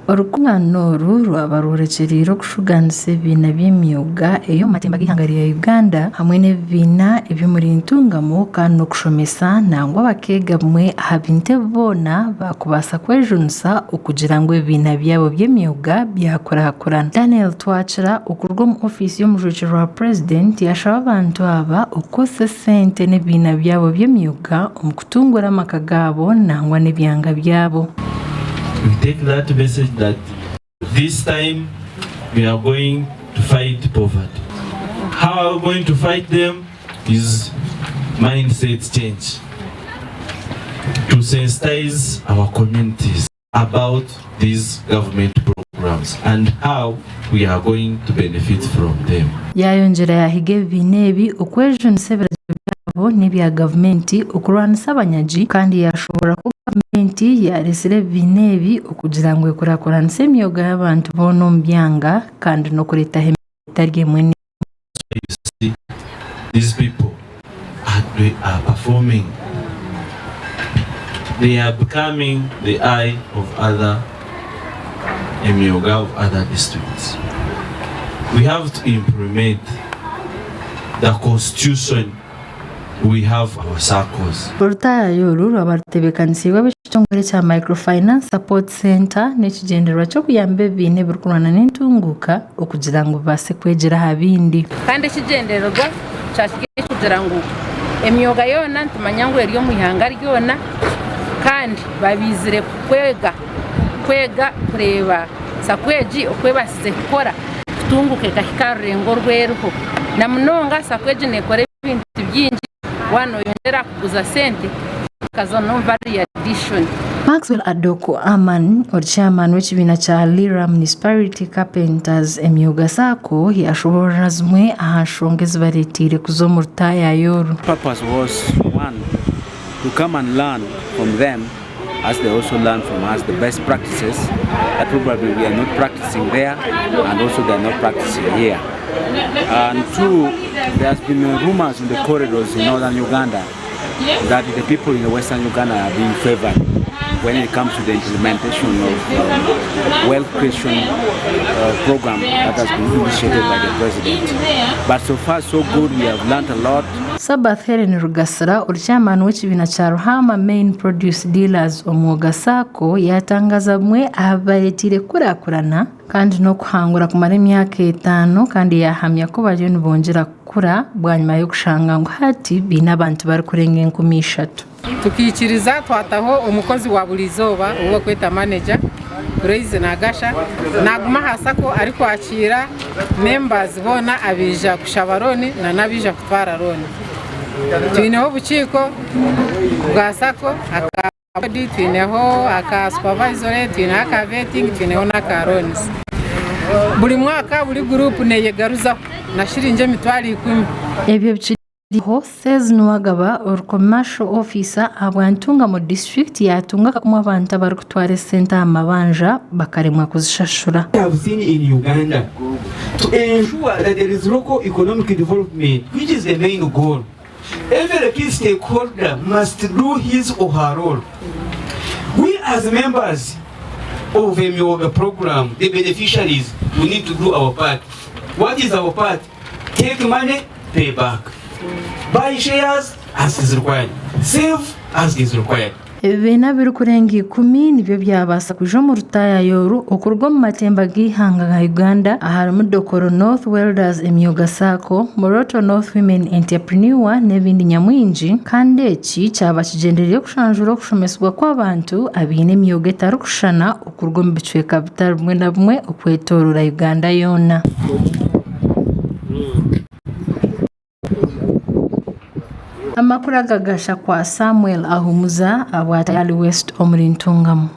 Orukungano rwaba rurekerero kushuganisa ebina by'emyuga eyo matemba gihangari ya Uganda hamwe n'ebina ebyo muri ntungamo kandi okushomesa nangwa bakegamwe habinte bona bakubasa kwejunisa okugira ngo ebina byabo by'emyuga byakorakorana. Daniel Twachira okurwa mu ofisi y'omujukiro wa president yashaba abantu aba okose sente n'ebina byabo by'emyuga omu kutungura amaka gabo nangwa n'ebyanga byabo. We take that message that this time we are going to fight poverty. How are we going to fight them is mindset change. To sensitize our communities about these government programs and how we are going to benefit from them. Yayongera yahige binebi okwejunisa byabo n'ebya gavumenti okurwanisa abanyaji kandi yashobora ku gavumenti yaresire binebi okugira ngo ekurakuranise emyuga y'abantu bono mbyanga kandi no kureta hemetarye mwene. These people are performing. They are becoming the eye of other emyuga of other districts. We have to implement the constitution. We have our circles. Porta yoru abartebekanisiwa b'ekitongole kya Microfinance Support Center n'ekigendererwa ky'okuyamba ebina ebirukurwana n'entunguka okugira ngo base kwegera habindi. Kandi ekigendererwa kyakigere kugira ngo emyuga yona ntumanya ngo eri omu ihanga ryona kandi babizire kwega kureba sakweji okwebasize kukora kutunguke kahika rurengo rweruho na munonga sakweji nekore ebintu byingi wano yongera kuguza sente kazono vari addition. Maxwell Adoko Aman chairman w'ekibiina kya Lira Municipality Carpenters emyuga sako yashoborazmwe ahashongezi baretire kuzo mu rutaya yoru. Purpose was one, to come and learn from them as they also learn from us the best practices that probably we are not practicing there and also they are not practicing here. And two, there has been rumors in the corridors in northern Uganda that the people in the western Uganda are being favored when it comes to the implementation of wealth creation program that has been initiated by the president. But so far so good, we have learned a lot. Sabath Helen Rugasira chairman w'ekibiina kya Ruhama Main Produce Dealers omwuga sako yatangaza mwe abaretire kurakurana kandi no kuhangura kumara emyaka 5 kandi yahamya ko bariyo nibongera kukura bwanyuma yo kushanga ngo hati bina abantu bari kurenga 13. Tukikiriza twataho umukozi wa bulizoba uwo kweta manager Praise nagasha naguma hasako ariko akira members bona abija kushabaroni na nabija kutwara roni. Twineho buciko bwa sako akabodi twineho aka supervisor twineho aka vetting twineho na karonis. Buri mwaka buri group neyegaruza na shirinje mitwali 10. Ebyo ho says Nwagaba or commercial officer abwantunga mu district yatunga kumwe abantu bari kutwara sente amabanja bakaremwa kuzishashura. I have seen in Uganda to ensure that there is local economic development, which is the main goal. Every key stakeholder must do his or her role. We as members of a MIOGA program, the beneficiaries, we need to do our part. What is our part? Take money, pay back. Buy shares as is required. Save as is required. Ebina birukurenga 10 nibyo byabasa kujo mu rutaya yoru okurwa mu matemba gihanga ga Uganda ahari Dokoro North Welders emyuga sako Moroto North Women Entrepreneur n'ebindi nyamwinji kandi eki cyaba kigendereye kushanjura kushomeswa kw'abantu abine emyuga etarukushana okurwa mu bicweka bitari bumwe na bumwe okwetorora Uganda yona. Amakuru agagasha kwa Samuel Ahumuza abwatayali West omuri Ntungamo.